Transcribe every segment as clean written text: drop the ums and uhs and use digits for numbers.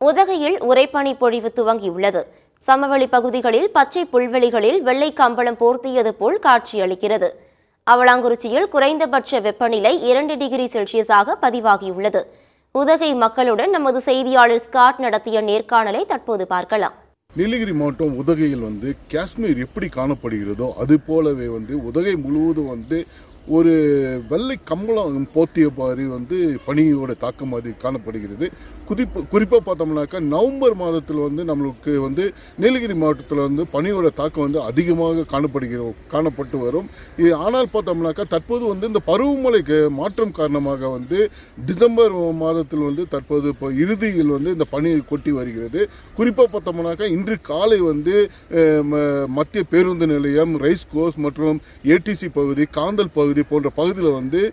உதகையில் உறைபனி பொழிவு துவங்கியுள்ளது. சமவெளி பகுதிகளில் பச்சை புல்வெளிகளில் வெள்ளை கம்பளம் போர்த்தியது போல் காட்சியளிக்கிறது. அவலாங்குறிச்சியில் குறைந்தபட்ச வெப்பநிலை 2 டிகிரி செல்சியஸாக பதிவாகியுள்ளது. உதகை மக்களுடன் நமது செய்தியாளர் ஸ்காட் நடத்திய நேர்காணலை தற்போது பார்க்கலாம். நீலகிரி மாவட்டம் உதகையில் காஷ்மீர் எப்படி காணப்படுகிறதோ அது போலவே உதகை முழுவதும் ஒரு வெள்ளை கம்பளம் போத்திய மாதிரி பனியோட தாக்கம் மாதிரி காணப்படுகிறது. குறிப்பாக பார்த்தோம்னாக்கா நவம்பர் மாதத்தில் நம்மளுக்கு நீலகிரி மாவட்டத்தில் பனியோட தாக்கம் அதிகமாக காணப்பட்டு வரும். ஆனால் பார்த்தோம்னாக்கா தற்போது இந்த பருவமழை மாற்றம் காரணமாக டிசம்பர் மாதத்தில் தற்போது இப்போ இறுதியில் இந்த பனி கொட்டி வருகிறது. குறிப்பாக பார்த்தோம்னாக்கா இன்று காலை மத்திய பேருந்து நிலையம், ரைஸ் கோர்ஸ் மற்றும் ஏடிசி பகுதி, காந்தல் பகுதி போன்ற பகுதியில்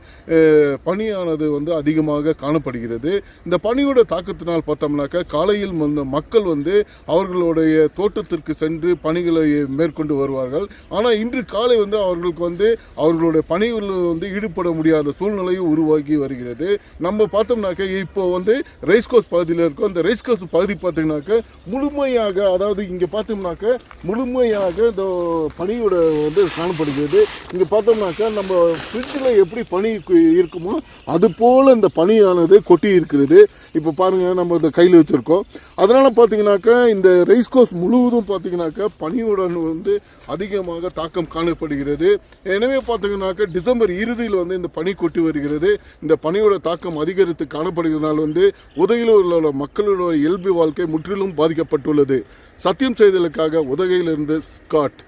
பனியானது அதிகமாக காணப்படுகிறது. இந்த பனியோட தாக்கத்தினால் பார்த்தோம்னாக்கா காலையில் மக்கள் அவர்களுடைய தோட்டத்திற்கு சென்று பணிகளை மேற்கொண்டு வருவார்கள். ஆனால் இன்று காலை அவர்களுக்கு அவர்களுடைய பணிகளில் ஈடுபட முடியாத சூழ்நிலையும் உருவாகி வருகிறது. நம்ம பார்த்தோம்னாக்கா இப்போ ரைஸ்கோஸ் பகுதியில் இருக்கும். அந்த ரைஸ்கோஸ் பகுதி பார்த்தீங்கன்னாக்கா முழுமையாக, அதாவது இங்கே பார்த்தோம்னாக்கா முழுமையாக இந்த பனியோட காணப்படுகிறது. இங்கே பார்த்தோம்னாக்கா நம்ம ஃப்ரிட்ஜில் எப்படி பனி இருக்குமோ அது போல் இந்த பனியானது கொட்டி இருக்கிறது. இப்போ பாருங்கள், நம்ம இந்த கையில் வச்சுருக்கோம். அதனால் பார்த்தீங்கன்னாக்கா இந்த ரைஸ்கோஸ் முழுவதும் பார்த்தீங்கன்னாக்கா பனியுடன் அதிகமாக தாக்கம் காணப்படுகிறது. எனவே பார்த்தீங்கன்னாக்கா டிசம்பர் இறுதியில் இந்த பனி கொட்டி வருகிறது. இந்த பனியோட தாக்கம் அதிகரித்து காணப்படுகிறதுனால உதகையில் உள்ள மக்களோட இயல்பு வாழ்க்கை முற்றிலும் பாதிக்கப்பட்டுள்ளது. சத்தியம் செய்தலுக்காக உதகையிலிருந்து ஸ்காட்.